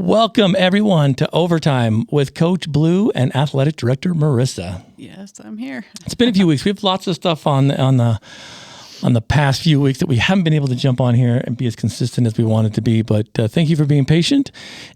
Welcome, everyone, to Overtime with Coach Blue and Athletic Director Marissa. Yes, I'm here. It's been a few weeks. We have lots of stuff on the past few weeks that we haven't been able to jump on here and be as consistent as we wanted to be. But thank you for being patient.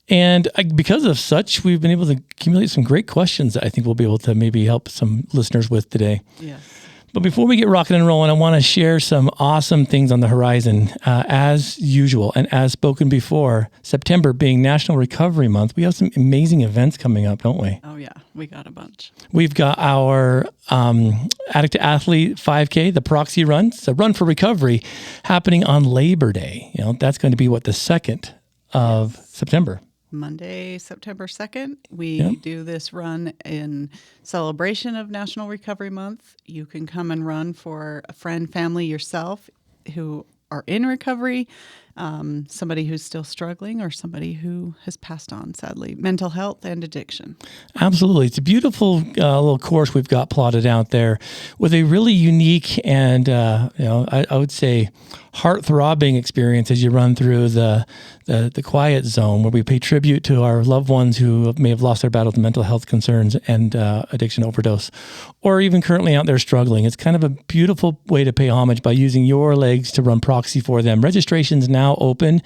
And because of such, we've been able to accumulate some great questions that I think we'll be able to maybe help some listeners with today. Yes. But before we get rocking and rolling, I want to share some awesome things on the horizon. As usual, and as spoken before, September being National Recovery Month, we have some amazing events coming up, don't we? Oh, yeah. We got a bunch. We've got our Addict to Athlete 5K, the Proxy Run. It's a run for recovery happening on Labor Day. That's going to be, the 2nd of September. Monday, September 2nd, we do this run in celebration of National Recovery Month. You can come and run for a friend, family, yourself who are in recovery, somebody who's still struggling, or somebody who has passed on, sadly, mental health and addiction. Absolutely. It's a beautiful little course we've got plotted out there with a really unique and, I would say, heart-throbbing experience as you run through the quiet zone, where we pay tribute to our loved ones who may have lost their battle with mental health concerns and addiction overdose, or even currently out there struggling. It's kind of a beautiful way to pay homage by using your legs to run proxy for them. Registration's now open.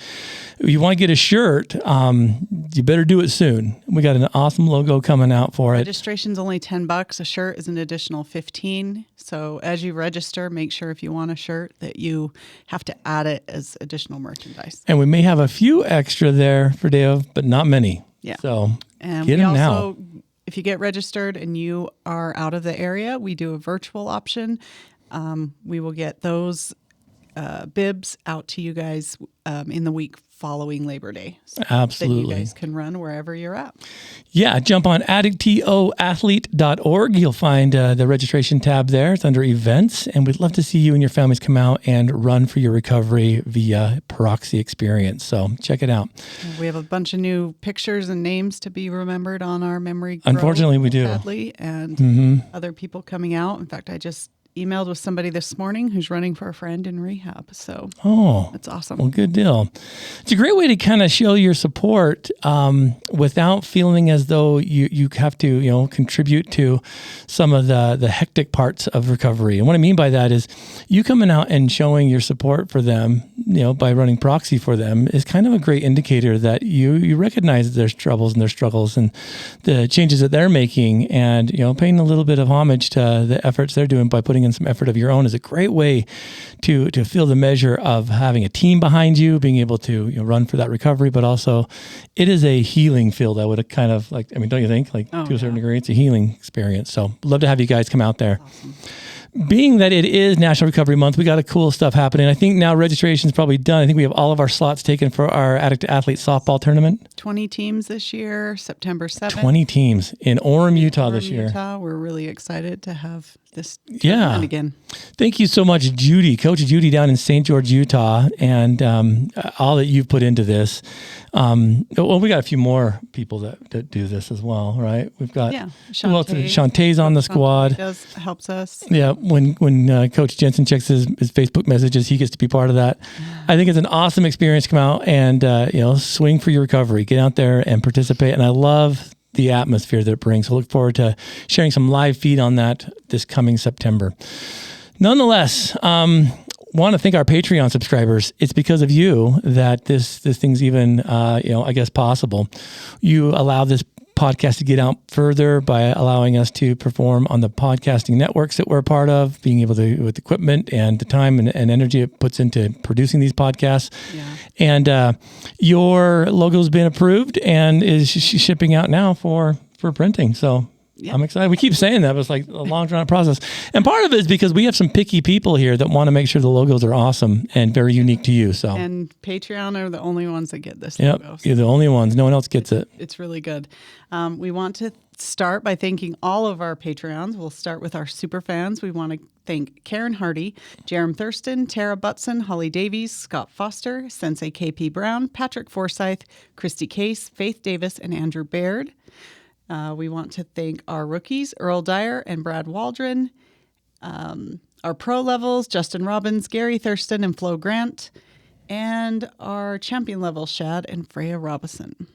If you want to get a shirt, you better do it soon. We got an awesome logo coming out for it. Registration's only $10. A shirt is an additional $15. So as you register, make sure if you want a shirt that you have to add it as additional merchandise. And we may have a few extra there for Dave, but not many. Yeah. So and get them now. If you get registered and you are out of the area, we do a virtual option. We will get those bibs out to you guys in the week following Labor Day. So absolutely. that you guys can run wherever you're at. Yeah, jump on addictoathlete.org. You'll find the registration tab there. It's under events, and we'd love to see you and your families come out and run for your recovery via Proxy experience. So check it out. We have a bunch of new pictures and names to be remembered on our memory. Unfortunately, we do. Sadly, and other people coming out. In fact, I just emailed with somebody this morning who's running for a friend in rehab. So that's awesome. Well, good deal. It's a great way to kind of show your support without feeling as though you have to, contribute to some of the hectic parts of recovery. And what I mean by that is you coming out and showing your support for them, by running proxy for them, is kind of a great indicator that you recognize their troubles and their struggles and the changes that they're making, and, paying a little bit of homage to the efforts they're doing by putting in some effort of your own is a great way to feel the measure of having a team behind you, being able to run for that recovery, but also it is a healing field. I would kind of don't you think? To a certain degree, it's a healing experience. So love to have you guys come out there. Awesome. Being that it is National Recovery Month, we got a cool stuff happening. I think now registration is probably done. I think we have all of our slots taken for our Addict to Athlete softball tournament. 20 teams this year, September 7th. 20 teams in Orem, Utah this year. We're really excited to have this tournament again. Thank you so much, Judy, Coach Judy down in St. George, Utah, and all that you've put into this. Well, we got a few more people that do this as well, right? We've got Shantae's on the squad. Helps us. Yeah, when Coach Jensen checks his Facebook messages, he gets to be part of that. I think it's an awesome experience to come out and swing for your recovery. Get out there and participate. And I love the atmosphere that it brings. So look forward to sharing some live feed on that this coming September. Nonetheless, want to thank our Patreon subscribers. It's because of you that this thing's even possible. You allow this podcast to get out further by allowing us to perform on the podcasting networks that we're a part of, being able to, with equipment and the time and energy it puts into producing these podcasts. Yeah. And your logo's been approved and is shipping out now for printing. So yeah. I'm excited. We keep saying that, but it's like a long drawn process. And part of it is because we have some picky people here that want to make sure the logos are awesome and very unique to you. So and Patreon are the only ones that get this logo. Yep, you're the only ones. No one else gets it. It's really good. We want to start by thanking all of our Patreons. We'll start with our super fans. We want to thank Karen Hardy, Jerem Thurston, Tara Butson, Holly Davies, Scott Foster, Sensei KP Brown, Patrick Forsyth, Christy Case, Faith Davis, and Andrew Baird. We want to thank our rookies, Earl Dyer and Brad Waldron, our pro levels, Justin Robbins, Gary Thurston, and Flo Grant, and our champion level, Shad and Freya Robison.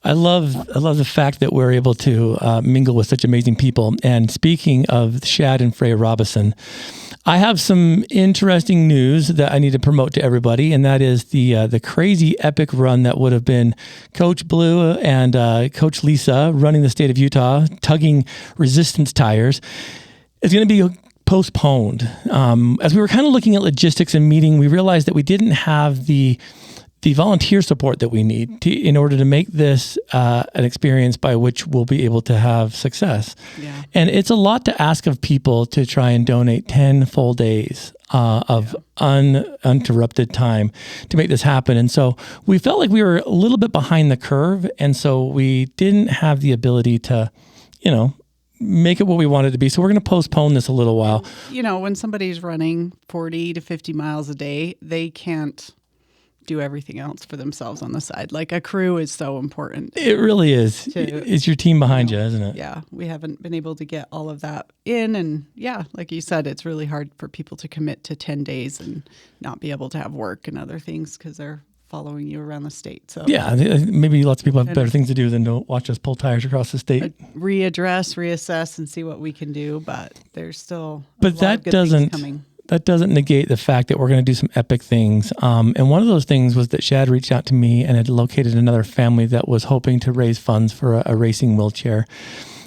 I love the fact that we're able to mingle with such amazing people. And speaking of Shad and Frey Robison, I have some interesting news that I need to promote to everybody, and that is the crazy epic run that would have been Coach Blue and Coach Lisa running the state of Utah, tugging resistance tires. It's going to be postponed. As we were kind of looking at logistics and meeting, we realized that we didn't have the volunteer support that we need in order to make this an experience by which we'll be able to have success. Yeah. And it's a lot to ask of people to try and donate 10 full days of uninterrupted time to make this happen. And so we felt like we were a little bit behind the curve. And so we didn't have the ability to, make it what we wanted to be. So we're going to postpone this a little while. When somebody's running 40 to 50 miles a day, they can't do everything else for themselves on the side. Like a crew is so important. It really is. It's your team behind you, isn't it? Yeah. We haven't been able to get all of that in. And yeah, like you said, it's really hard for people to commit to 10 days and not be able to have work and other things because they're following you around the state. So yeah, maybe lots of people have better things to do than to watch us pull tires across the state. Reassess, and see what we can do. But there's still that doesn't negate the fact that we're going to do some epic things. And one of those things was that Shad reached out to me and had located another family that was hoping to raise funds for a racing wheelchair.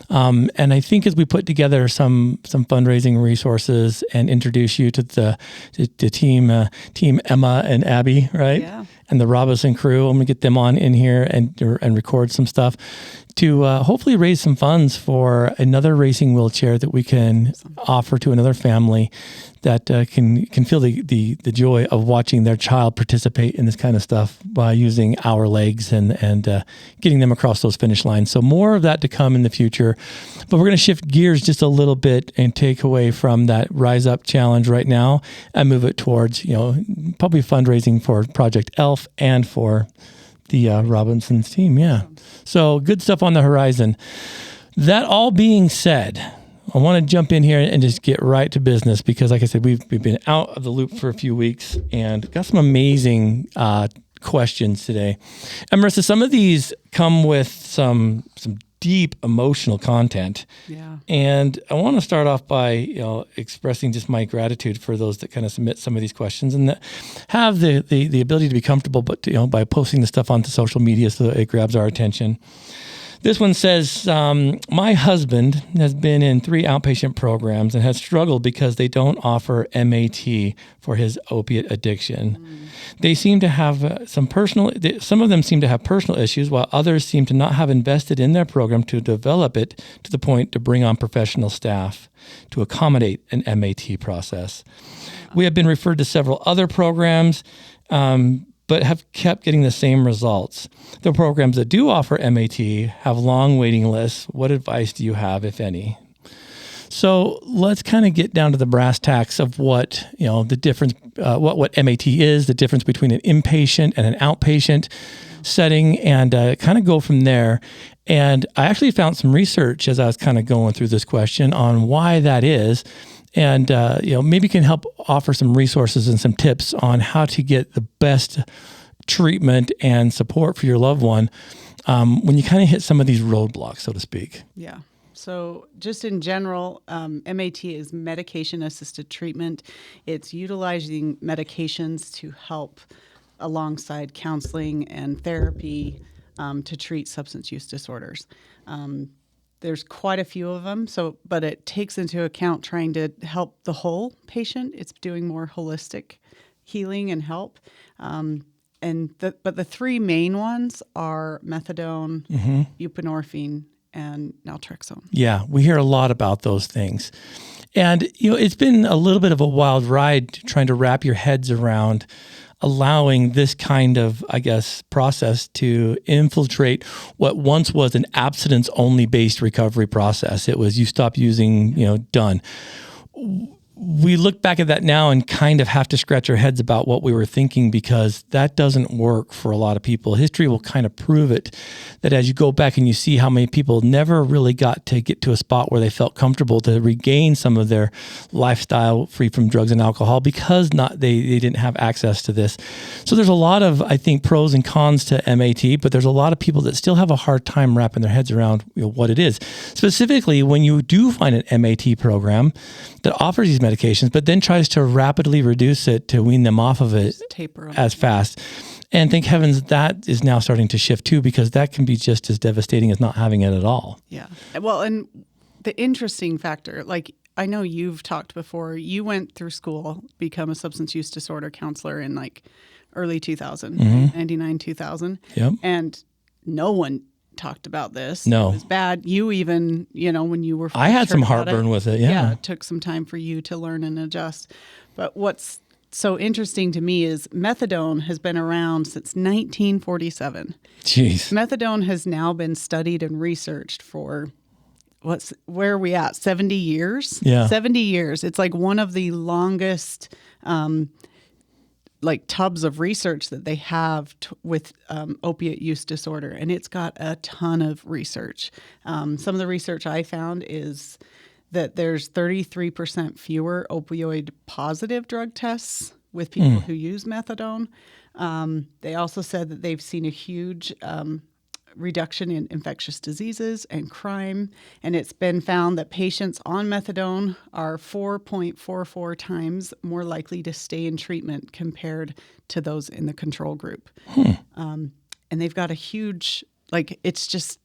And I think as we put together some fundraising resources and introduce you to the team Emma and Abby, right? Yeah. And the Robison crew, I'm going to get them on in here and record some stuff to hopefully raise some funds for another racing wheelchair that we can offer to another family that can feel the joy of watching their child participate in this kind of stuff by using our legs and getting them across those finish lines. So more of that to come in the future. But we're going to shift gears just a little bit and take away from that Rise Up challenge right now and move it towards, probably fundraising for Project ELF and for the Robinson's team. Yeah. So good stuff on the horizon. That all being said, I want to jump in here and just get right to business because, like I said, we've been out of the loop for a few weeks and got some amazing questions today. And Marissa, some of these come with some deep emotional content. Yeah. And I want to start off by, expressing just my gratitude for those that kind of submit some of these questions and that have the ability to be comfortable, but by posting the stuff onto social media so that it grabs our attention. This one says, my husband has been in 3 outpatient programs and has struggled because they don't offer MAT for his opiate addiction. They seem to have some of them seem to have personal issues, while others seem to not have invested in their program to develop it to the point to bring on professional staff to accommodate an MAT process. We have been referred to several other programs, but have kept getting the same results. The programs that do offer MAT have long waiting lists. What advice do you have, if any? So let's kind of get down to the brass tacks of what, the difference, what MAT is, the difference between an inpatient and an outpatient setting, and kind of go from there. And I actually found some research as I was kind of going through this question on why that is. And, maybe can help offer some resources and some tips on how to get the best treatment and support for your loved one when you kind of hit some of these roadblocks, so to speak. Yeah. So just in general, MAT is medication-assisted treatment. It's utilizing medications to help alongside counseling and therapy to treat substance use disorders. There's quite a few of them, but it takes into account trying to help the whole patient. It's doing more holistic healing and help. But the 3 main ones are methadone, buprenorphine, and naltrexone. Yeah, we hear a lot about those things. And, it's been a little bit of a wild ride trying to wrap your heads around allowing this kind of, process to infiltrate what once was an abstinence-only based recovery process. It was you stop using, done. we look back at that now and kind of have to scratch our heads about what we were thinking, because that doesn't work for a lot of people. History will kind of prove it, that as you go back and you see how many people never really got to get to a spot where they felt comfortable to regain some of their lifestyle free from drugs and alcohol, because they didn't have access to this. So there's a lot of, I think, pros and cons to MAT, but there's a lot of people that still have a hard time wrapping their heads around what it is. Specifically, when you do find an MAT program that offers these medications, but then tries to rapidly reduce it to wean them off of it as fast. And thank heavens that is now starting to shift too, because that can be just as devastating as not having it at all. Yeah. Well, and the interesting factor, like I know you've talked before, you went through school, become a substance use disorder counselor in like early 2000, 99, 2000. Yep. And no one talked about this. No. It was bad. You even, when you were first I had some heard about heartburn with it. Yeah. It took some time for you to learn and adjust. But what's so interesting to me is methadone has been around since 1947. Jeez. Methadone has now been studied and researched for where are we at? 70 years? Yeah. 70 years. It's like one of the longest like tubs of research that they have with opiate use disorder. And it's got a ton of research. Some of the research I found is that there's 33% fewer opioid positive drug tests with people who use methadone. They also said that they've seen a huge reduction in infectious diseases and crime. And it's been found that patients on methadone are 4.44 times more likely to stay in treatment compared to those in the control group. And they've got a huge, it's just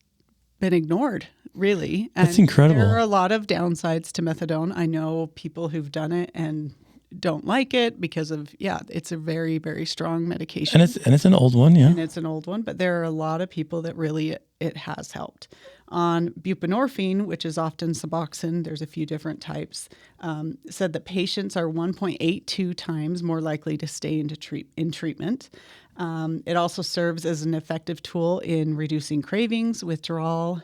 been ignored, really. And that's incredible. There are a lot of downsides to methadone. I know people who've done it and don't like it because of, it's a very, very strong medication. And it's an old one, yeah. And it's an old one, but there are a lot of people that really it has helped. On buprenorphine, which is often Suboxone, there's a few different types, said that patients are 1.82 times more likely to stay in treatment. It also serves as an effective tool in reducing cravings, withdrawal,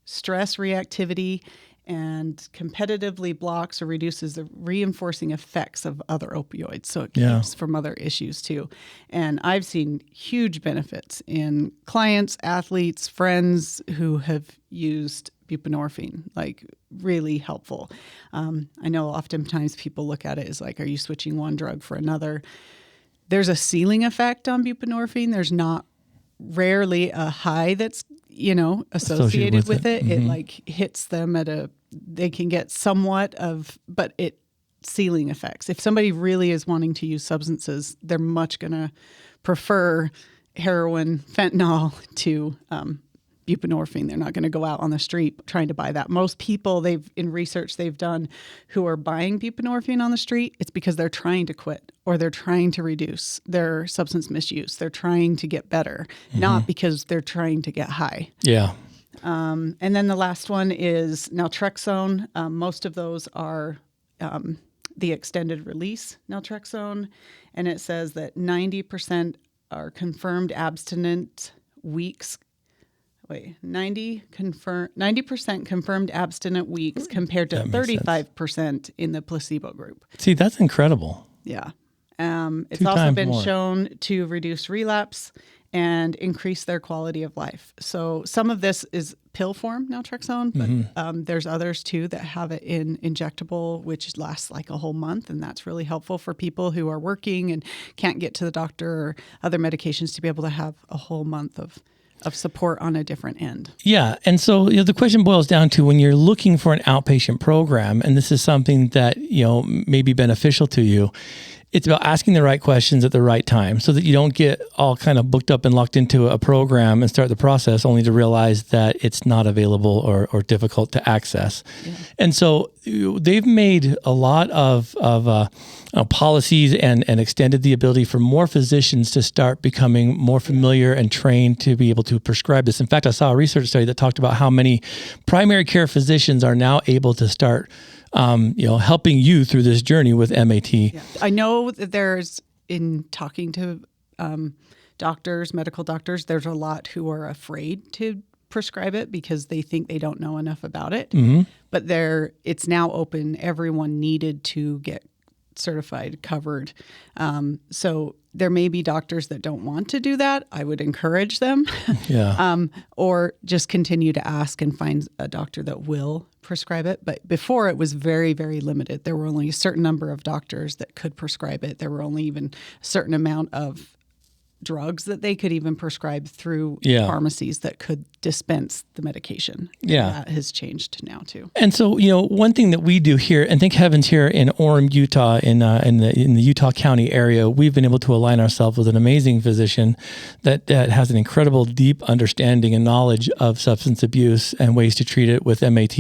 stress reactivity, and competitively blocks or reduces the reinforcing effects of other opioids. So it keeps from other issues too. And I've seen huge benefits in clients, athletes, friends who have used buprenorphine, really helpful. I know oftentimes people look at it as are you switching one drug for another? There's a ceiling effect on buprenorphine. There's not rarely a high that's associated with it. Mm-hmm. It hits them they can get somewhat of, but it ceiling effects. If somebody really is wanting to use substances, they're much going to prefer heroin, fentanyl to buprenorphine. They're not going to go out on the street trying to buy that. Most people in research they've done who are buying buprenorphine on the street, it's because they're trying to quit or they're trying to reduce their substance misuse. They're trying to get better, not because they're trying to get high. Yeah. And then the last one is naltrexone. Most of those are the extended release naltrexone. And it says that 90% are confirmed abstinent weeks. 90% confirmed abstinent weeks compared to 35% in the placebo group. See, that's incredible. Yeah. It's also been shown to reduce relapse and increase their quality of life. So some of this is pill form naltrexone, but there's others too that have it in injectable, which lasts a whole month. And that's really helpful for people who are working and can't get to the doctor or other medications to be able to have a whole month of support on a different end. Yeah. And so the question boils down to when you're looking for an outpatient program, and this is something that, may be beneficial to you, it's about asking the right questions at the right time so that you don't get all kind of booked up and locked into a program and start the process only to realize that it's not available or difficult to access. Yeah. And so they've made a lot of policies and extended the ability for more physicians to start becoming more familiar and trained to be able to prescribe this. In fact, I saw a research study that talked about how many primary care physicians are now able to start helping you through this journey with MAT. Yeah. I know that there's, in talking to doctors, medical doctors, there's a lot who are afraid to prescribe it because they think they don't know enough about it. but it's now open. Everyone needed to get certified, covered. So there may be doctors that don't want to do that. I would encourage them. Yeah. Or just continue to ask and find a doctor that will prescribe it. But before, it was very, very limited. There were only a certain number of doctors that could prescribe it. There were only even a certain amount of drugs that they could even prescribe through pharmacies that could dispense the medication. Yeah. That has changed now too. And so, one thing that we do here, and thank heavens here in Orem, Utah, in the Utah County area, we've been able to align ourselves with an amazing physician that has an incredible deep understanding and knowledge of substance abuse and ways to treat it with MAT,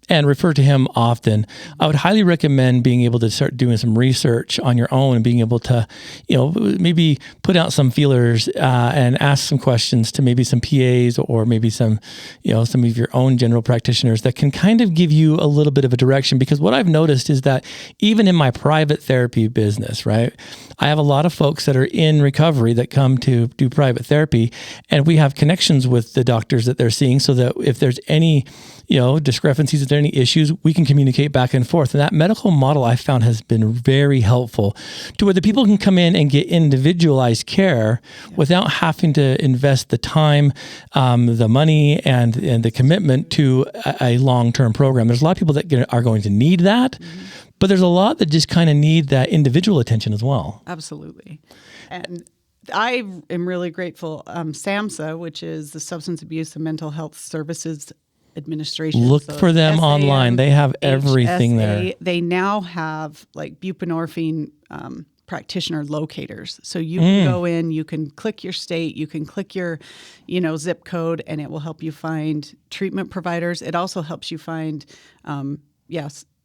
and refer to him often. I would highly recommend being able to start doing some research on your own and being able to, maybe put out some feelers and ask some questions to maybe some PAs or maybe some of your own general practitioners that can kind of give you a little bit of a direction. Because what I've noticed is that even in my private therapy business, right, I have a lot of folks that are in recovery that come to do private therapy, and we have connections with the doctors that they're seeing so that if there's any discrepancies, if there are any issues, we can communicate back and forth. And that medical model I found has been very helpful to where the people can come in and get individualized care without having to invest the time, the money, and the commitment to a long-term program. There's a lot of people that are going to need that, but there's a lot that just kind of need that individual attention as well. Absolutely. And I am really grateful. SAMHSA, which is the Substance Abuse and Mental Health Services Administration. Look for them online. They have everything there. They now have like buprenorphine practitioner locators. So you can go in, you can click your state, you can click your, zip code, and it will help you find treatment providers. It also helps you find,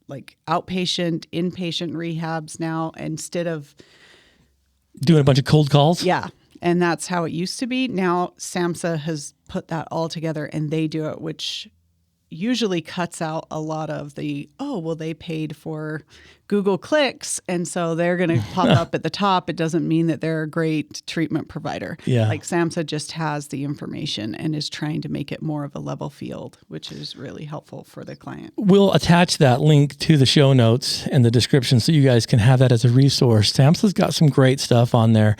like outpatient, inpatient rehabs now instead of doing a bunch of cold calls. Yeah. And that's how it used to be. Now SAMHSA has put that all together and they do it, which usually cuts out a lot of the, they paid for Google clicks, and so they're going to pop up at the top. It doesn't mean that they're a great treatment provider. Yeah. Like SAMHSA just has the information and is trying to make it more of a level field, which is really helpful for the client. We'll attach that link to the show notes and the description so you guys can have that as a resource. SAMHSA's got some great stuff on there.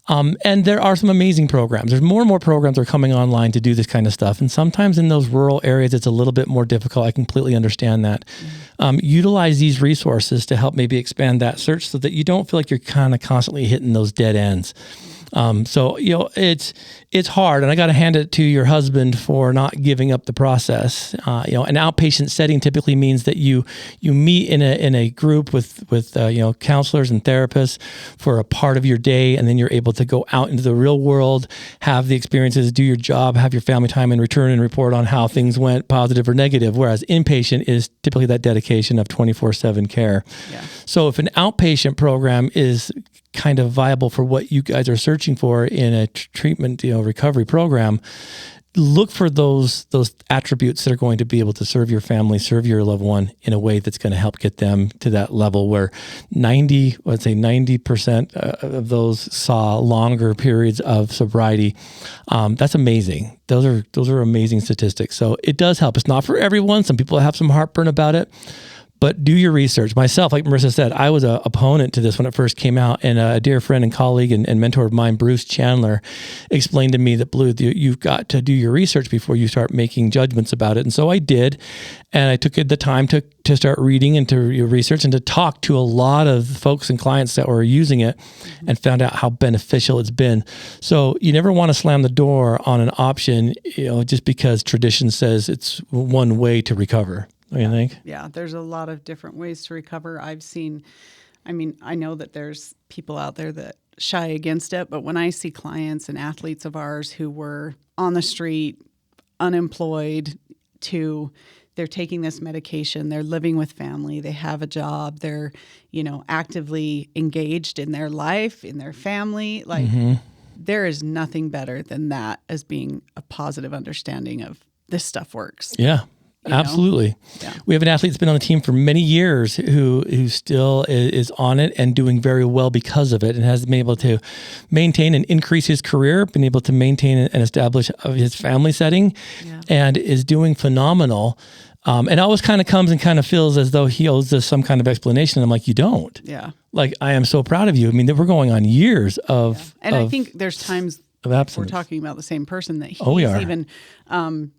And there are some amazing programs. There's more and more programs that are coming online to do this kind of stuff. And sometimes in those rural areas, it's a little bit more difficult. I completely understand that. Utilize these resources to help maybe expand that search so that you don't feel like you're kind of constantly hitting those dead ends. So it's hard, and I got to hand it to your husband for not giving up the process. An outpatient setting typically means that you meet in a group with counselors and therapists for a part of your day, and then you're able to go out into the real world, have the experiences, do your job, have your family time, and return and report on how things went, positive or negative. Whereas inpatient is typically that dedication of 24/7 care. Yeah. So if an outpatient program is kind of viable for what you guys are searching for in a treatment, recovery program, look for those attributes that are going to be able to serve your family, serve your loved one in a way that's going to help get them to that level where 90% of those saw longer periods of sobriety. That's amazing. Those are amazing statistics. So it does help. It's not for everyone. Some people have some heartburn about it. But do your research. Myself, like Marissa said, I was an opponent to this when it first came out. And a dear friend and colleague and mentor of mine, Bruce Chandler, explained to me that, Blue, you've got to do your research before you start making judgments about it. And so I did. And I took the time to start reading and to research and to talk to a lot of folks and clients that were using it and found out how beneficial it's been. So you never want to slam the door on an option, just because tradition says it's one way to recover. What do you think? Yeah, there's a lot of different ways to recover. I know that there's people out there that shy against it, but when I see clients and athletes of ours who were on the street, unemployed, they're taking this medication, they're living with family, they have a job, they're, actively engaged in their life, in their family, there is nothing better than that as being a positive understanding of this stuff works. Yeah. Absolutely. Yeah. We have an athlete that's been on the team for many years who still is on it and doing very well because of it, and has been able to maintain and increase his career, been able to maintain and establish his family setting, and is doing phenomenal And always kind of comes and kind of feels as though he owes us some kind of explanation. And I'm like, you don't. Yeah. Like, I am so proud of you. I mean, we're going on years of, and I think there's times of absence. we're talking about the same person that he's are. even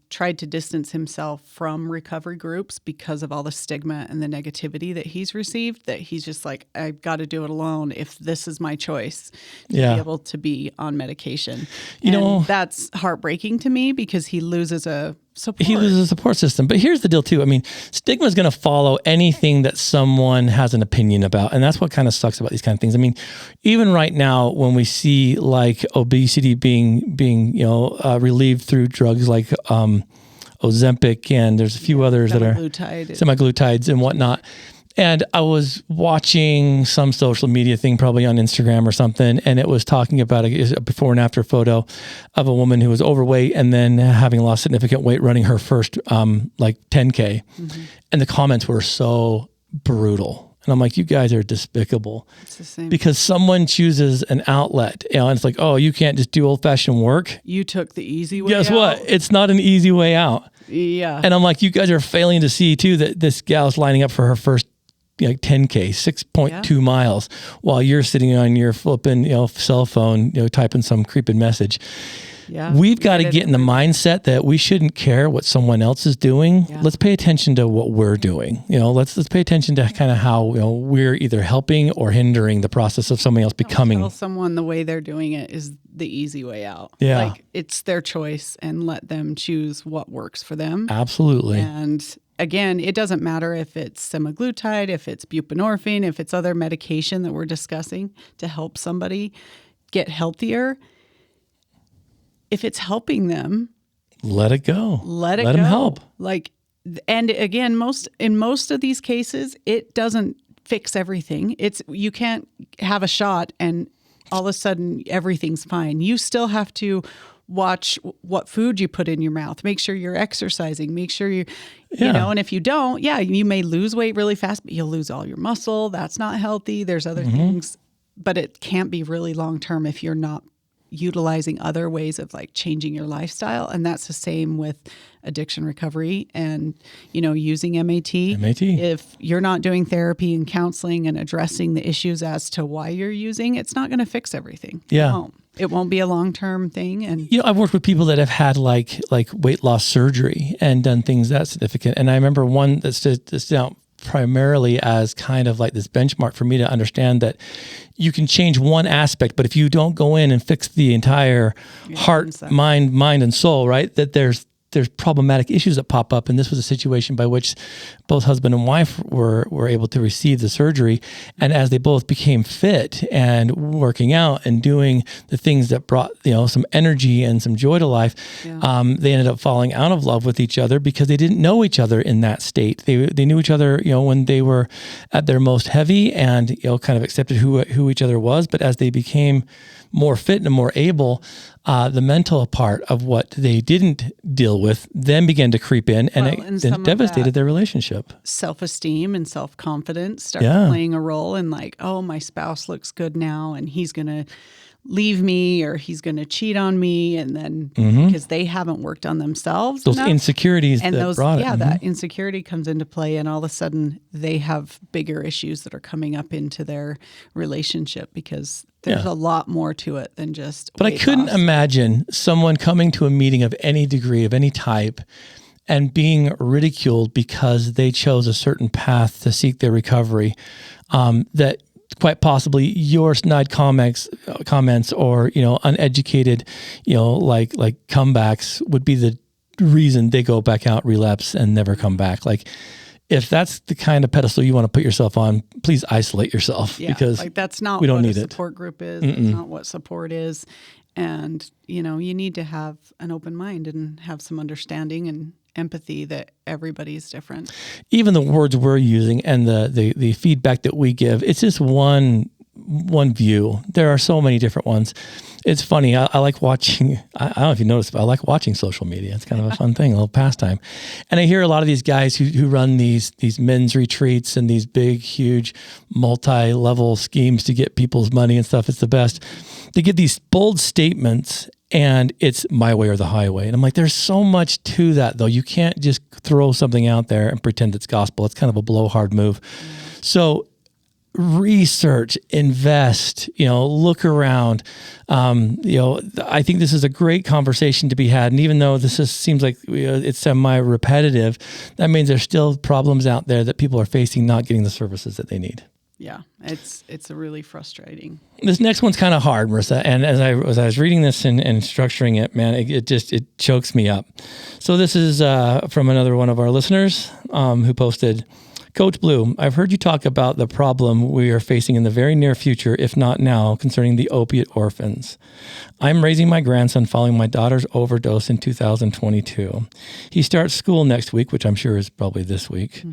tried to distance himself from recovery groups because of all the stigma and the negativity that he's received, that he's just like, I've got to do it alone if this is my choice to be able to be on medication. You know, that's heartbreaking to me because he loses a support. He loses a support system. But here's the deal too. I mean, stigma is going to follow anything that someone has an opinion about. And that's what kind of sucks about these kind of things. I mean, even right now, when we see like obesity being relieved through drugs like Ozempic, and there's a few others that are semaglutides and whatnot. And I was watching some social media thing, probably on Instagram or something, and it was talking about a before and after photo of a woman who was overweight and then having lost significant weight running her first 10K. And the comments were so brutal. And I'm like, you guys are despicable. It's the same. Because someone chooses an outlet, and it's like, oh, you can't just do old-fashioned work. You took the easy way Guess out. what? It's not an easy way out. Yeah. And I'm like, you guys are failing to see too that this gal's lining up for her first 10K, 6.2 miles, while you're sitting on your flipping cell phone, typing some creeping message. Yeah. We've got to get in the mindset that we shouldn't care what someone else is doing. Yeah. Let's pay attention to what we're doing. Let's pay attention to kind of how we're either helping or hindering the process of somebody else becoming. Tell someone the way they're doing it is the easy way out. Yeah. Like, it's their choice, and let them choose what works for them. Absolutely. And again, it doesn't matter if it's semaglutide, if it's buprenorphine, if it's other medication that we're discussing to help somebody get healthier. If it's helping them, let it go. Let them help. And again, in most of these cases, it doesn't fix everything. You can't have a shot and all of a sudden everything's fine. You still have to watch what food you put in your mouth. Make sure you're exercising. Make sure you and if you don't, you may lose weight really fast, but you'll lose all your muscle. That's not healthy. There's other things, but it can't be really long-term if you're not utilizing other ways of like changing your lifestyle. And that's the same with addiction recovery and, using MAT. If you're not doing therapy and counseling and addressing the issues as to why you're using, it's not going to fix everything. Yeah. It won't be a long-term thing. And I've worked with people that have had like weight loss surgery and done things that significant. And I remember one that stood out primarily as kind of like this benchmark for me to understand that you can change one aspect, but if you don't go in and fix the entire heart, mind and soul, right, that there's problematic issues that pop up. And this was a situation by which both husband and wife were able to receive the surgery. And as they both became fit and working out and doing the things that brought, some energy and some joy to life, they ended up falling out of love with each other because they didn't know each other in that state. They knew each other, when they were at their most heavy and, kind of accepted who each other was. But as they became more fit and more able, the mental part of what they didn't deal with then began to creep in, and it devastated their relationship. Self-esteem and self-confidence started playing a role in like, oh, my spouse looks good now and he's going to leave me or he's going to cheat on me. And then because they haven't worked on themselves those enough, insecurities and that brought it. Yeah, that insecurity comes into play, and all of a sudden they have bigger issues that are coming up into their relationship because there's a lot more to it than just But I couldn't imagine someone coming to a meeting of any degree, of any type, and being ridiculed because they chose a certain path to seek their recovery, that quite possibly your snide comments or, uneducated, like comebacks would be the reason they go back out, relapse, and never come back. Like, if that's the kind of pedestal you want to put yourself on, please isolate yourself because that's not we don't what need a support group is. That's not what support is. And, you need to have an open mind and have some understanding and empathy that everybody's different. Even the words we're using and the feedback that we give, it's just one view. There are so many different ones. It's funny. I like watching, I don't know if you noticed, but I like watching social media. It's kind of a fun thing, a little pastime. And I hear a lot of these guys who run these men's retreats and these big, huge, multi-level schemes to get people's money and stuff. It's the best. They give these bold statements and it's my way or the highway. And I'm like, there's so much to that, though. You can't just throw something out there and pretend it's gospel. It's kind of a blowhard move. So research, invest, look around. I think this is a great conversation to be had. And even though seems like it's semi-repetitive, that means there's still problems out there that people are facing, not getting the services that they need. Yeah, it's really frustrating. This next one's kind of hard, Marissa. And as I was reading this and structuring it, man, it chokes me up. So this is from another one of our listeners who posted, Coach Blue, I've heard you talk about the problem we are facing in the very near future, if not now, concerning the opiate orphans. I'm raising my grandson following my daughter's overdose in 2022. He starts school next week, which I'm sure is probably this week.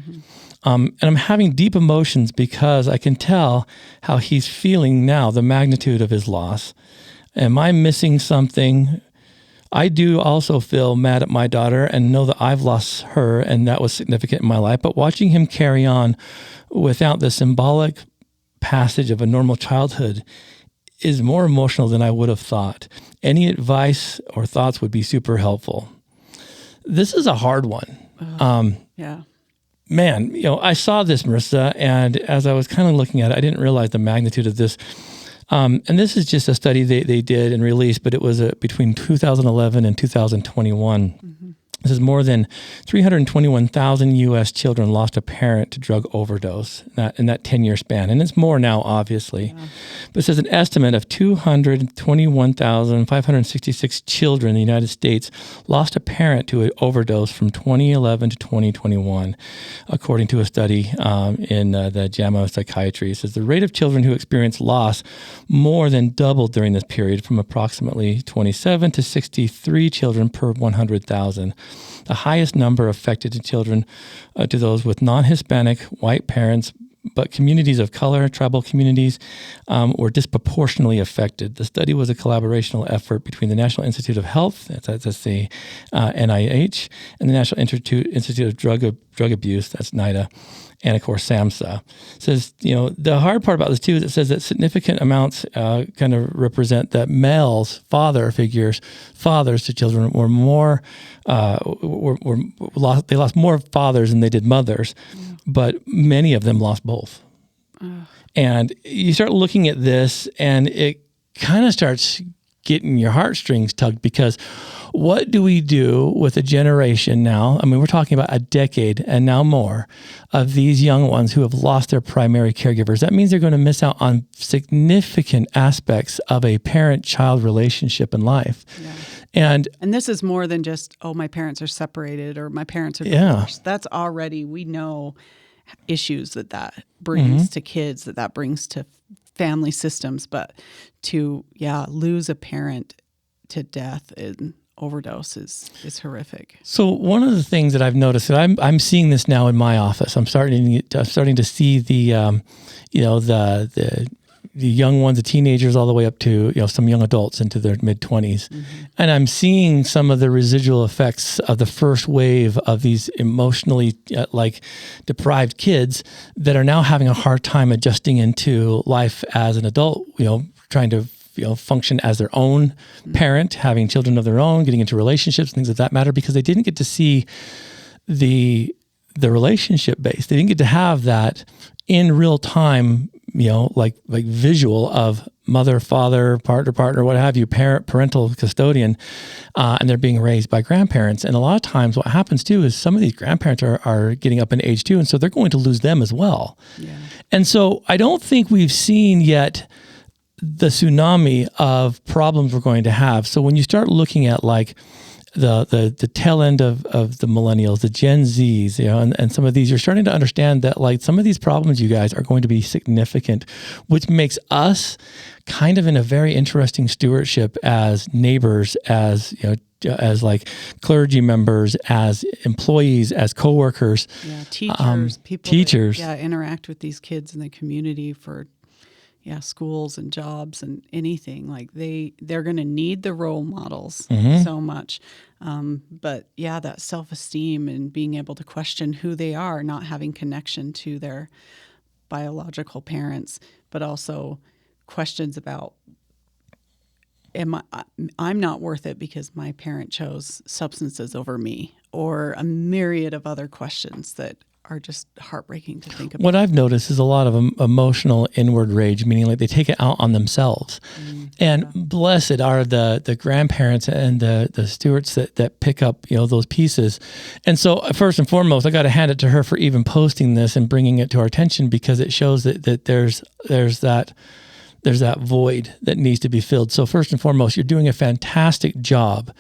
And I'm having deep emotions because I can tell how he's feeling now, the magnitude of his loss. Am I missing something? I do also feel mad at my daughter and know that I've lost her, and that was significant in my life. But watching him carry on without the symbolic passage of a normal childhood is more emotional than I would have thought. Any advice or thoughts would be super helpful. This is a hard one. Yeah. Man, I saw this, Marissa, and as I was kind of looking at it, I didn't realize the magnitude of this. And this is just a study they did and released, but it was between 2011 and 2021. This is more than 321,000 U.S. children lost a parent to drug overdose in that 10-year span. And it's more now, obviously. Yeah. But it says an estimate of 221,566 children in the United States lost a parent to an overdose from 2011 to 2021, according to a study in the JAMA Psychiatry. It says the rate of children who experience loss more than doubled during this period, from approximately 27 to 63 children per 100,000. The highest number affected to children to those with non-Hispanic white parents, but communities of color, tribal communities, were disproportionately affected. The study was a collaborational effort between the National Institute of Health, that's the NIH, and the National Institute of Drug Abuse, that's NIDA, and of course SAMHSA. It says, the hard part about this too is it says that significant amounts kind of represent that males, fathers to children were more, they lost more fathers than they did mothers, but many of them lost both. And you start looking at this and it kind of starts getting your heartstrings tugged, because what do we do with a generation now? I mean, we're talking about a decade and now more of these young ones who have lost their primary caregivers. That means they're going to miss out on significant aspects of a parent-child relationship in life. Yeah. And this is more than just, my parents are separated or my parents are divorced. That's already, we know issues that brings to kids, that brings to family systems, but to lose a parent to death in overdose is horrific. So one of the things that I've noticed, that I'm seeing this now in my office, I'm starting to see the young ones, the teenagers, all the way up to some young adults into their mid-20s, and I'm seeing some of the residual effects of the first wave of these emotionally deprived kids that are now having a hard time adjusting into life as an adult. Trying to function as their own parent, having children of their own, getting into relationships, things of that matter, because they didn't get to see the relationship base. They didn't get to have that in real time, like visual of mother, father, partner, what have you, parental custodian, and they're being raised by grandparents. And a lot of times what happens too is some of these grandparents are getting up in age too, and so they're going to lose them as well. Yeah. And so I don't think we've seen yet the tsunami of problems we're going to have. So when you start looking at the tail end of the millennials, the Gen Zs, and some of these, you're starting to understand that some of these problems, you guys, are going to be significant, which makes us kind of in a very interesting stewardship as neighbors, as clergy members, as employees, as coworkers, teachers, people teachers, that, interact with these kids in the community for schools and jobs and anything. They're going to need the role models so much. But that self-esteem and being able to question who they are, not having connection to their biological parents, but also questions about I'm not worth it because my parent chose substances over me, or a myriad of other questions that are just heartbreaking to think about. What I've noticed is a lot of emotional inward rage, meaning like they take it out on themselves. And blessed are the grandparents and the stewards that pick up, those pieces. And so first and foremost, I got to hand it to her for even posting this and bringing it to our attention, because it shows that there's that void that needs to be filled. So first and foremost, you're doing a fantastic job,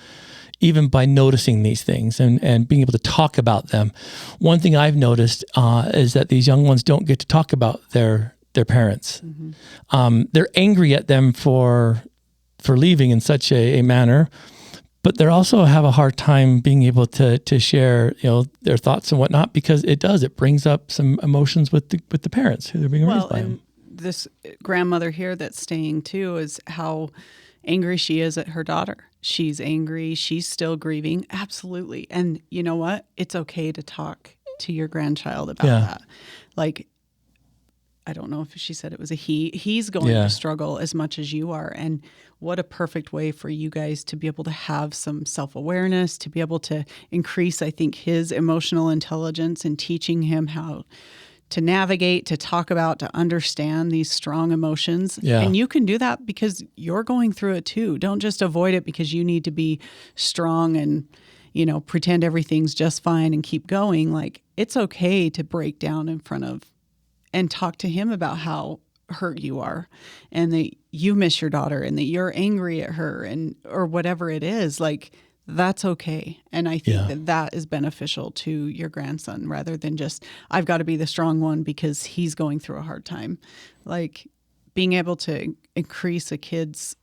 even by noticing these things and being able to talk about them. One thing I've noticed is that these young ones don't get to talk about their parents. They're angry at them for leaving in such a manner, but they also have a hard time being able to share, their thoughts and whatnot, because it brings up some emotions with the parents who they're being raised by them. This grandmother here that's staying too is how angry she is at her daughter. She's angry. She's still grieving. Absolutely. And you know what? It's okay to talk to your grandchild about that. Like, I don't know if she said it was a he. He's going to struggle as much as you are. And what a perfect way for you guys to be able to have some self-awareness, to be able to increase, I think, his emotional intelligence and teaching him how to navigate, to talk about, to understand these strong emotions. Yeah. And you can do that because you're going through it too. Don't just avoid it because you need to be strong and, pretend everything's just fine and keep going. Like, it's okay to break down in front of and talk to him about how hurt you are and that you miss your daughter and that you're angry at her or whatever it is. Like, that's okay. And I think that is beneficial to your grandson, rather than just, I've got to be the strong one because he's going through a hard time. Like, being able to increase a kid's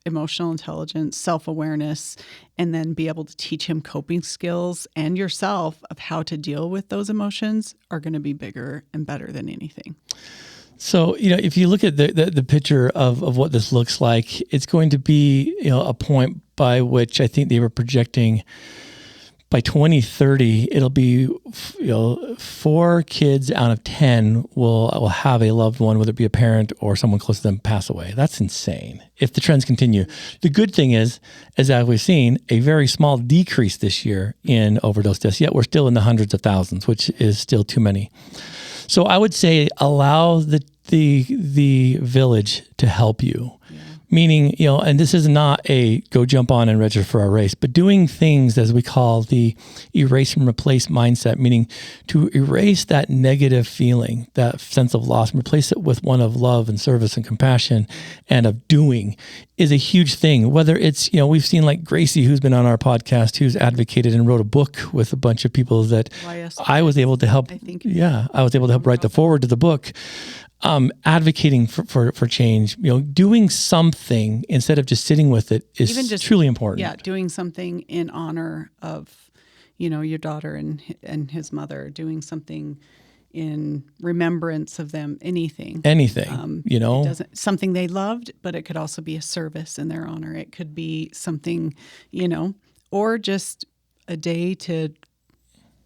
emotional intelligence, self-awareness, and then be able to teach him coping skills and yourself of how to deal with those emotions are going to be bigger and better than anything. So, if you look at the picture of what this looks like, it's going to be, a point by which I think they were projecting by 2030, it'll be, 4 kids out of 10 will have a loved one, whether it be a parent or someone close to them, pass away. That's insane if the trends continue. The good thing is, as we've seen, a very small decrease this year in overdose deaths, yet we're still in the hundreds of thousands, which is still too many. So I would say allow the village to help you. Meaning, and this is not a go jump on and register for a race, but doing things as we call the erase and replace mindset, meaning to erase that negative feeling, that sense of loss, and replace it with one of love and service and compassion and of doing is a huge thing. Whether it's, we've seen like Gracie, who's been on our podcast, who's advocated and wrote a book with a bunch of people that I was able to help. I was able to help write the foreword to the book. Advocating for change, doing something instead of just sitting with it is even just, truly important. Yeah, doing something in honor of, your daughter and his mother, doing something in remembrance of them, anything. It doesn't, something they loved, but it could also be a service in their honor. It could be something, or just a day to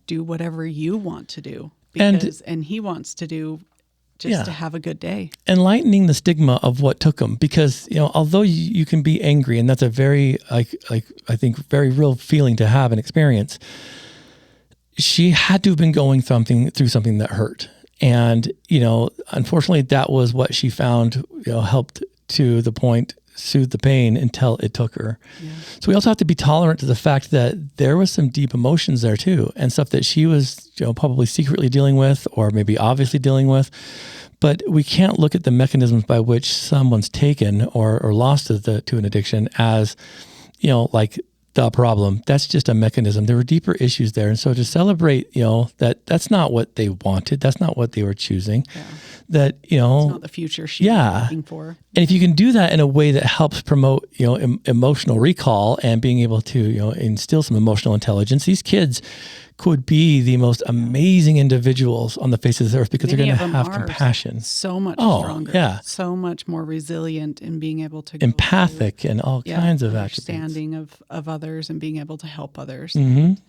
do whatever you want to do and he wants to do. Just to have a good day. Enlightening the stigma of what took them, because, although you can be angry, and that's a very, I think, very real feeling to have and experience, she had to have been going through something that hurt. And, unfortunately, that was what she found, helped to the point, soothe the pain until it took her. Yeah. So we also have to be tolerant to the fact that there was some deep emotions there too, and stuff that she was, probably secretly dealing with, or maybe obviously dealing with. But we can't look at the mechanisms by which someone's taken or lost to an addiction as, like the problem. That's just a mechanism. There were deeper issues there. And so to celebrate, that's not what they wanted. That's not what they were choosing. Yeah. That, it's not the future she was looking for. And if you can do that in a way that helps promote, emotional recall and being able to, instill some emotional intelligence, these kids could be the most amazing individuals on the face of the earth, because Many they're going to have compassion. So much stronger. So much more resilient in being able to empathic and all kinds of understanding of others and being able to help others. Mm-hmm.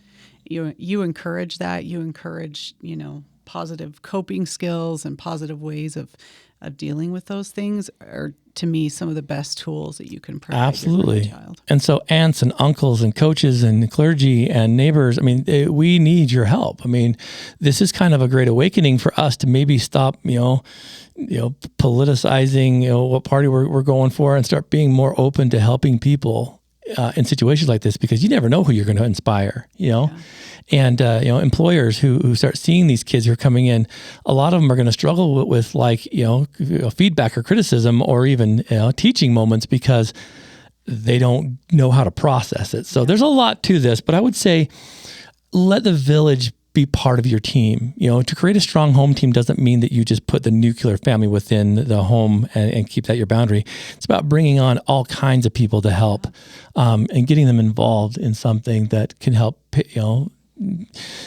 You encourage that. You encourage, positive coping skills and positive ways of of dealing with those things are, to me, some of the best tools that you can provide Absolutely. your child. And so aunts and uncles and coaches and clergy and neighbors, I mean, we need your help. I mean, this is kind of a great awakening for us to maybe stop, politicizing, what party we're going for, and start being more open to helping people in situations like this, because you never know who you're going to inspire, And, employers who start seeing these kids who are coming in, a lot of them are going to struggle with feedback or criticism or even, teaching moments, because they don't know how to process it. So there's a lot to this, but I would say let the village be part of your team. To create a strong home team doesn't mean that you just put the nuclear family within the home and keep that your boundary. It's about bringing on all kinds of people to help, and getting them involved in something that can help,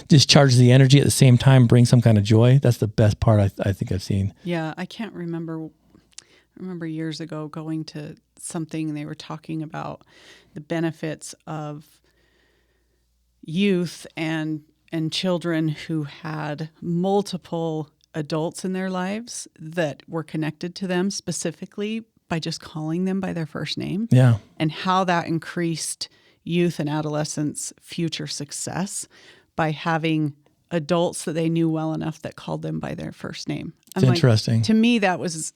discharge the energy at the same time, bring some kind of joy. That's the best part I think I've seen. Yeah, I can't remember. I remember years ago going to something, and they were talking about the benefits of youth and children who had multiple adults in their lives that were connected to them specifically by just calling them by their first name. Yeah. And how that increased youth and adolescents' future success by having adults that they knew well enough that called them by their first name. It's interesting. To me, that was,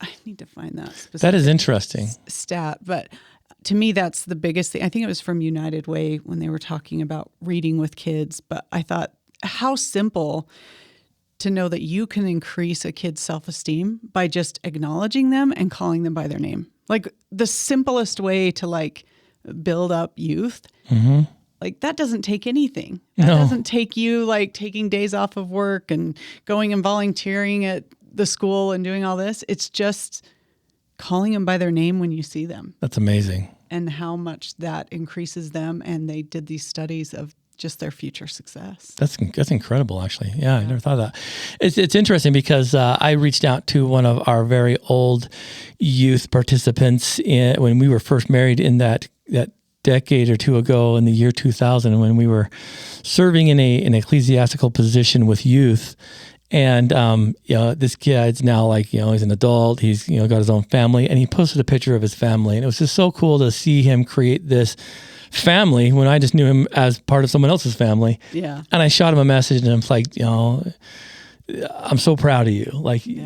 I need to find that specific That is interesting. Stat, but to me, that's the biggest thing. I think it was from United Way when they were talking about reading with kids, but I thought how simple to know that you can increase a kid's self-esteem by just acknowledging them and calling them by their name. Like the simplest way to build up youth. Mm-hmm. That doesn't take anything. That doesn't take you taking days off of work and going and volunteering at the school and doing all this. It's just calling them by their name when you see them. That's amazing. And how much that increases them. And they did these studies of just their future success. That's incredible, actually. Yeah, I never thought of that. It's interesting because I reached out to one of our very old youth participants when we were first married in that decade or two ago in the year 2000, when we were serving in an ecclesiastical position with youth. And, this kid's now he's an adult, he's, got his own family, and he posted a picture of his family. And it was just so cool to see him create this family when I just knew him as part of someone else's family. Yeah. And I shot him a message and I'm like, I'm so proud of you.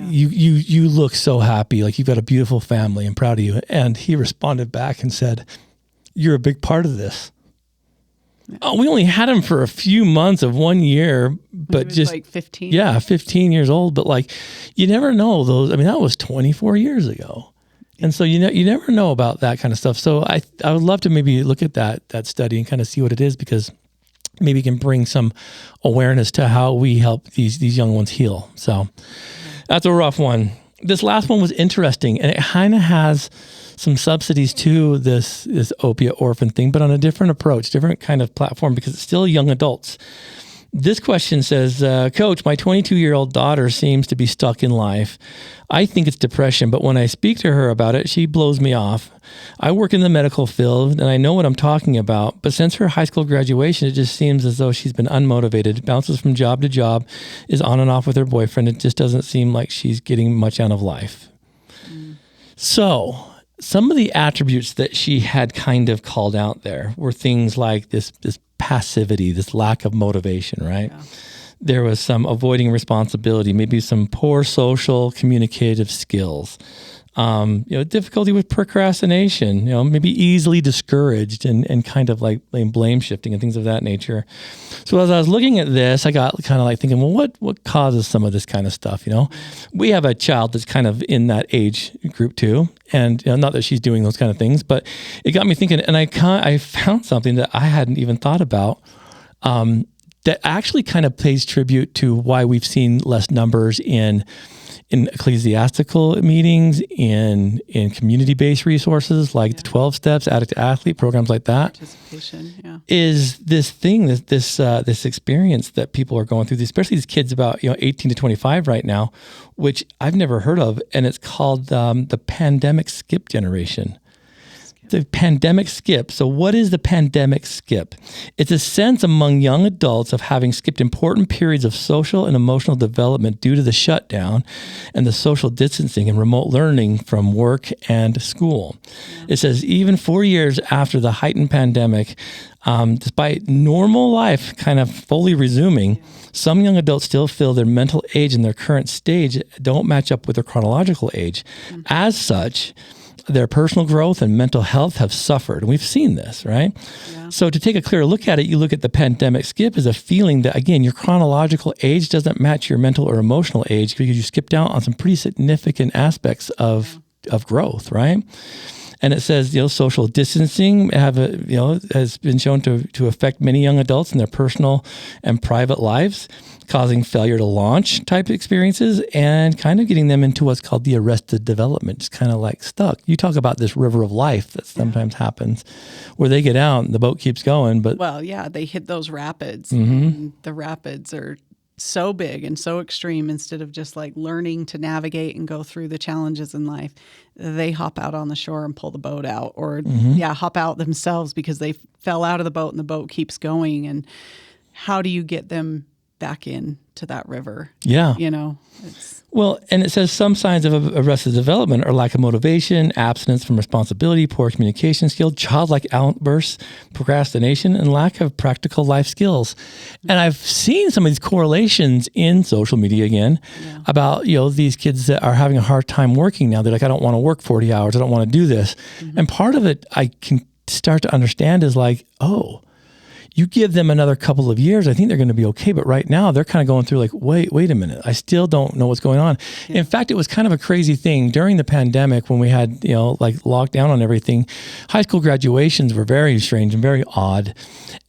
You look so happy. You've got a beautiful family. I'm proud of you. And he responded back and said, "You're a big part of this." Oh, we only had him for a few months of 1 year, but just 15. Yeah, 15 years old. But you never know those. I mean, that was 24 years ago, and so you never know about that kind of stuff. So I would love to maybe look at that study and kind of see what it is, because maybe it can bring some awareness to how we help these young ones heal. So that's a rough one. This last one was interesting, and it kind of has some subsidies to this opiate orphan thing, but on a different approach, different kind of platform, because it's still young adults. This question says, Coach, my 22-year-old daughter seems to be stuck in life. I think it's depression, but when I speak to her about it, she blows me off. I work in the medical field, and I know what I'm talking about, but since her high school graduation, it just seems as though she's been unmotivated, bounces from job to job, is on and off with her boyfriend. It just doesn't seem like she's getting much out of life. So some of the attributes that she had kind of called out there were things like this passivity, this lack of motivation, right? Yeah. There was some avoiding responsibility, maybe some poor social communicative skills, difficulty with procrastination, maybe easily discouraged and kind of blame shifting and things of that nature. So as I was looking at this, I got kind of thinking, well, what causes some of this kind of stuff? We have a child that's kind of in that age group too. And not that she's doing those kind of things, but it got me thinking, and I found something that I hadn't even thought about, that actually kind of pays tribute to why we've seen less numbers in ecclesiastical meetings, in community-based resources like the 12 Steps, Addict to Athlete, programs like that. Participation, yeah. Is this thing, this experience that people are going through, especially these kids about 18 to 25 right now, which I've never heard of, and it's called the pandemic skip generation. The pandemic skip. So what is the pandemic skip? It's a sense among young adults of having skipped important periods of social and emotional development due to the shutdown and the social distancing and remote learning from work and school. It says even 4 years after the heightened pandemic, despite normal life kind of fully resuming, some young adults still feel their mental age and their current stage don't match up with their chronological age. As such, their personal growth and mental health have suffered. And we've seen this, right? Yeah. So to take a clearer look at it, you look at the pandemic skip as a feeling that, again, your chronological age doesn't match your mental or emotional age because you skipped out on some pretty significant aspects of growth, right? And it says, social distancing has been shown to affect many young adults in their personal and private lives, causing failure to launch type experiences and kind of getting them into what's called the arrested development, just kind of like stuck. You talk about this river of life that sometimes happens where they get out and the boat keeps going. But they hit those rapids. And the rapids are so big and so extreme. Instead of just like learning to navigate and go through the challenges in life, they hop out on the shore and pull the boat out, or hop out themselves because they fell out of the boat and the boat keeps going. And how do you get them back in to that river? Yeah. Well, and it says some signs of arrested development are lack of motivation, abstinence from responsibility, poor communication skill, childlike outbursts, procrastination, and lack of practical life skills. And I've seen some of these correlations in social media again about, these kids that are having a hard time working now. They're like, I don't want to work 40 hours. I don't want to do this. And part of it I can start to understand is like, you give them another couple of years, I think they're going to be okay. But right now they're kind of going through like, wait a minute. I still don't know what's going on. Yeah. In fact, it was kind of a crazy thing during the pandemic when we had, like lockdown on everything. High school graduations were very strange and very odd.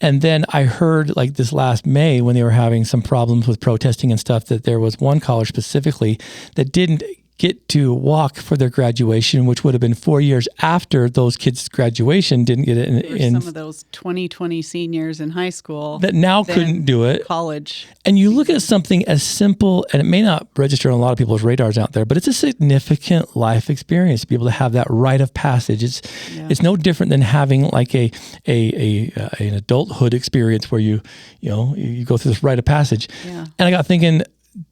And then I heard like this last May when they were having some problems with protesting and stuff, that there was one college specifically that didn't get to walk for their graduation, which would have been 4 years after those kids' graduation, didn't get it in some of those 2020 seniors in high school that now couldn't do it. College. And you look at something as simple, and it may not register on a lot of people's radars out there, but it's a significant life experience to be able to have that rite of passage. It's no different than having like an adulthood experience where you go through this rite of passage. Yeah. And I got thinking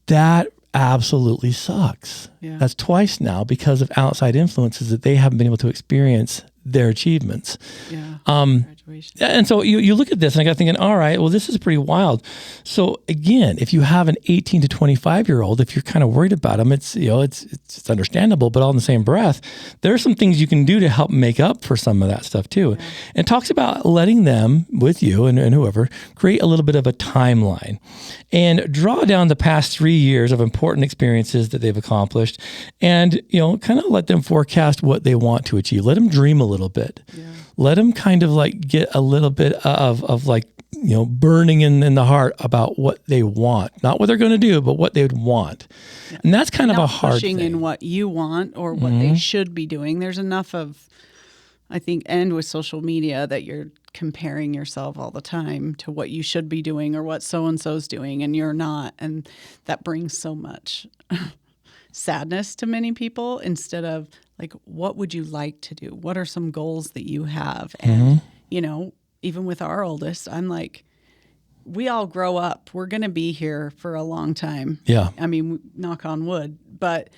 that absolutely sucks. Yeah. That's twice now because of outside influences that they haven't been able to experience their achievements. Yeah. And so you look at this and I got thinking, all right, well, this is pretty wild. So again, if you have an 18 to 25-year-old, if you're kind of worried about them, it's understandable, but all in the same breath, there are some things you can do to help make up for some of that stuff too. Yeah. And it talks about letting them, with you and whoever, create a little bit of a timeline and draw down the past 3 years of important experiences that they've accomplished and, kind of let them forecast what they want to achieve. Let them dream a little bit. Yeah. Let them kind of like get a little bit of like, burning in the heart about what they want, not what they're going to do, but what they'd want. Yeah. And that's kind of a hard pushing thing. In what you want or what they should be doing. There's enough of, I think, and with social media that you're comparing yourself all the time to what you should be doing or what so-and-so's doing and you're not. And that brings so much sadness to many people instead of like, what would you like to do? What are some goals that you have? And, even with our oldest, I'm like, we all grow up. We're going to be here for a long time. Yeah. I mean, knock on wood, but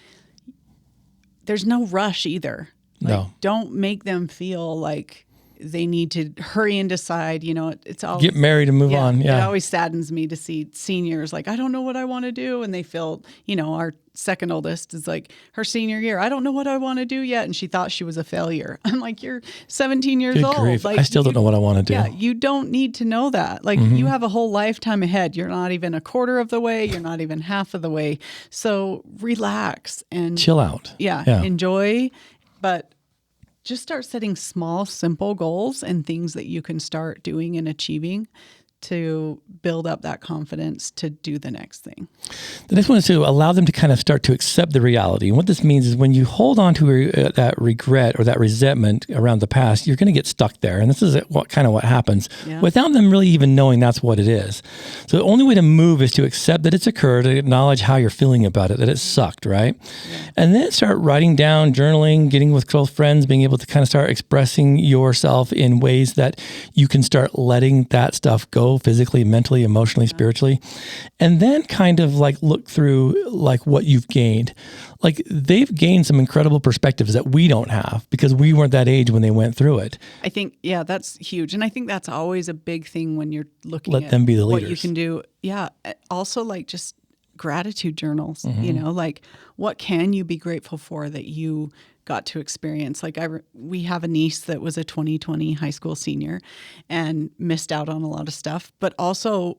there's no rush either. Like, no. Don't make them feel like they need to hurry and decide, it's always get married and move on. Yeah. It always saddens me to see seniors like, I don't know what I want to do. And they feel, our second oldest is like her senior year. I don't know what I want to do yet. And she thought she was a failure. I'm like, you're 17 years Good old. grief. Like, I still don't know what I want to do. Yeah. You don't need to know that. Like you have a whole lifetime ahead. You're not even a quarter of the way. You're not even half of the way. So relax and chill out. Yeah. Enjoy. But just start setting small, simple goals and things that you can start doing and achieving to build up that confidence to do the next thing. The next one is to allow them to kind of start to accept the reality. And what this means is when you hold on to that regret or that resentment around the past, you're going to get stuck there. And this is what happens without them really even knowing that's what it is. So the only way to move is to accept that it's occurred, to acknowledge how you're feeling about it, that it sucked, right? Yeah. And then start writing down, journaling, getting with close friends, being able to kind of start expressing yourself in ways that you can start letting that stuff go physically, mentally, emotionally, spiritually, and then kind of like look through like what you've gained. Like they've gained some incredible perspectives that we don't have because we weren't that age when they went through it. I think, that's huge. And I think that's always a big thing when you're looking Let at them be the what leaders. you can do. Yeah. Also like just gratitude journals, like what can you be grateful for that you got to experience? Like we have a niece that was a 2020 high school senior and missed out on a lot of stuff, but also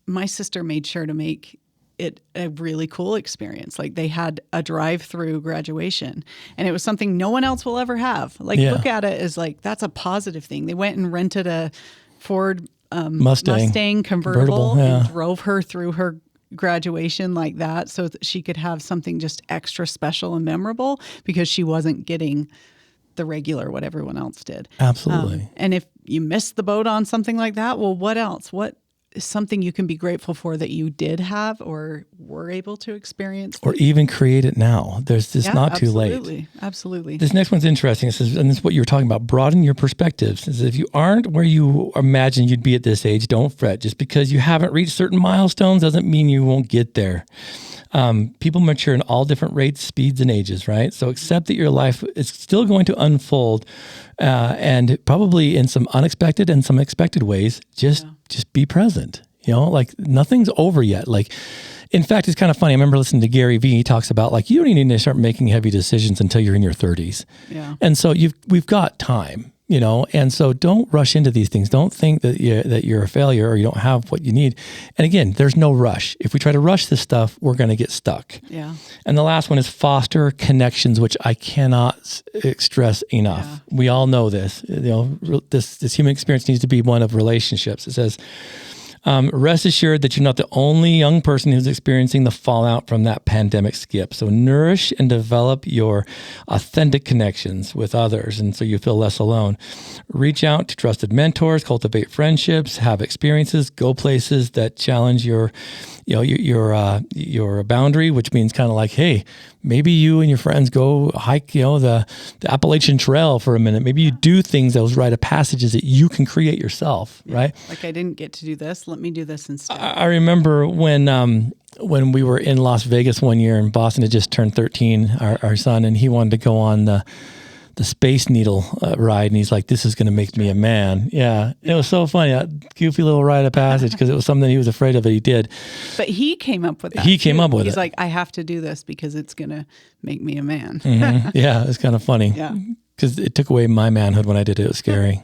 my sister made sure to make it a really cool experience. Like they had a drive-through graduation and it was something no one else will ever have. Like look at it as like, that's a positive thing. They went and rented a Ford Mustang convertible and drove her through her graduation like that so that she could have something just extra special and memorable because she wasn't getting the regular what everyone else did. Absolutely. And if you missed the boat on something like that, well, what else? What is something you can be grateful for that you did have or were able to experience? Or even create it now. There's just not too late. Absolutely. This next one's interesting. This is what you were talking about. Broaden your perspectives. It says, if you aren't where you imagine you'd be at this age, don't fret. Just because you haven't reached certain milestones doesn't mean you won't get there. People mature in all different rates, speeds, and ages, right? So accept that your life is still going to unfold and probably in some unexpected and some expected ways. Just be present. Like nothing's over yet. Like, in fact, it's kind of funny. I remember listening to Gary Vee. He talks about like, you don't even need to start making heavy decisions until you're in your 30s. Yeah. And so we've got time. And so don't rush into these things. Don't think that you're a failure or you don't have what you need. And again, there's no rush. If we try to rush this stuff, we're going to get stuck. Yeah. And the last one is foster connections, which I cannot stress enough. Yeah. We all know this. This human experience needs to be one of relationships. It says, rest assured that you're not the only young person who's experiencing the fallout from that pandemic skip. So nourish and develop your authentic connections with others, and so you feel less alone. Reach out to trusted mentors, cultivate friendships, have experiences, go places that challenge your boundary, which means kind of like, hey, maybe you and your friends go hike, the Appalachian Trail for a minute. Maybe you do things, those rite of passages that you can create yourself, right? Like I didn't get to do this. Let me do this instead. I remember when we were in Las Vegas one year and Boston had just turned 13, our son, and he wanted to go on the Space Needle ride, and he's like, this is going to make me a man. Yeah. It was so funny, that goofy little rite of passage, because it was something he was afraid of that he did. But he came up with that. He's like, I have to do this because it's going to make me a man. Mm-hmm. Yeah, it's kind of funny. Yeah. Because it took away my manhood when I did it. It was scary.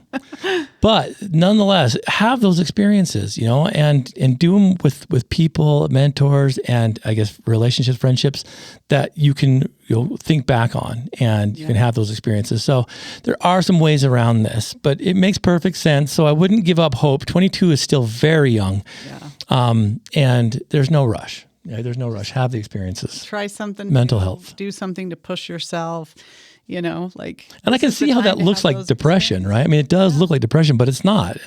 But nonetheless, have those experiences, and do them with people, mentors, and I guess relationships, friendships that you can think back on, and you can have those experiences. So there are some ways around this, but it makes perfect sense. So I wouldn't give up hope. 22 is still very young, and there's no rush. There's no rush. Have the experiences. Try something. Mental health. Do something to push yourself. And I can see how that looks like depression, right? I mean, it does look like depression, but it's not.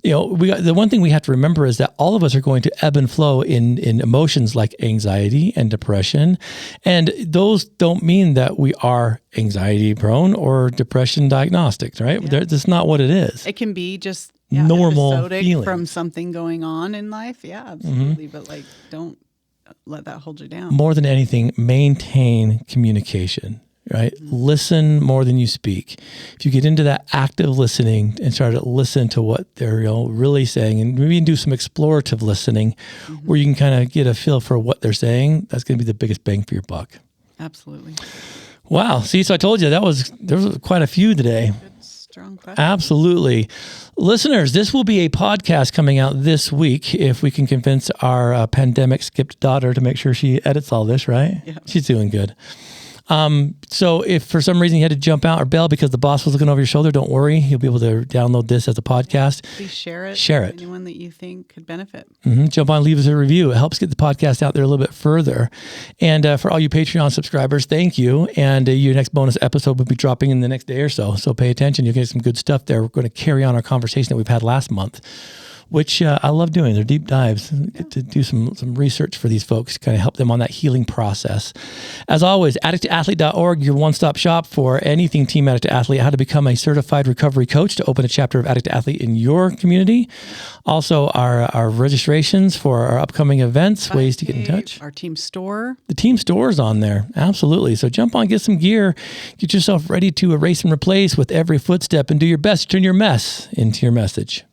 The one thing we have to remember is that all of us are going to ebb and flow in emotions like anxiety and depression. And those don't mean that we are anxiety prone or depression diagnostics, right? Yeah. That's not what it is. It can be just normal feeling from something going on in life. Yeah, absolutely. Mm-hmm. But don't let that hold you down. More than anything, maintain communication. Right? Listen more than you speak. If you get into that active listening and start to listen to what they're really saying, and maybe do some explorative listening where you can kind of get a feel for what they're saying, that's going to be the biggest bang for your buck. Absolutely. Wow. See, so I told you there was quite a few today. Good, strong question. Absolutely. Listeners, this will be a podcast coming out this week if we can convince our pandemic skipped daughter to make sure she edits all this, right? Yeah. She's doing good. So if for some reason you had to jump out or bail because the boss was looking over your shoulder, don't worry. You'll be able to download this as a podcast. Please share it. Share with it. anyone that you think could benefit. Jump on, leave us a review. It helps get the podcast out there a little bit further. And for all you Patreon subscribers, thank you. And your next bonus episode will be dropping in the next day or so. So pay attention. You'll get some good stuff there. We're going to carry on our conversation that we've had last month, which I love doing. They're deep dives. Get to do some research for these folks, kind of help them on that healing process. As always, addictathlete.org, your one-stop shop for anything Team Addict to Athlete, how to become a certified recovery coach to open a chapter of Addict to Athlete in your community. Also, our registrations for our upcoming events, ways to get in touch. Our team store. The team store is on there. Absolutely. So jump on, get some gear, get yourself ready to erase and replace with every footstep, and do your best to turn your mess into your message.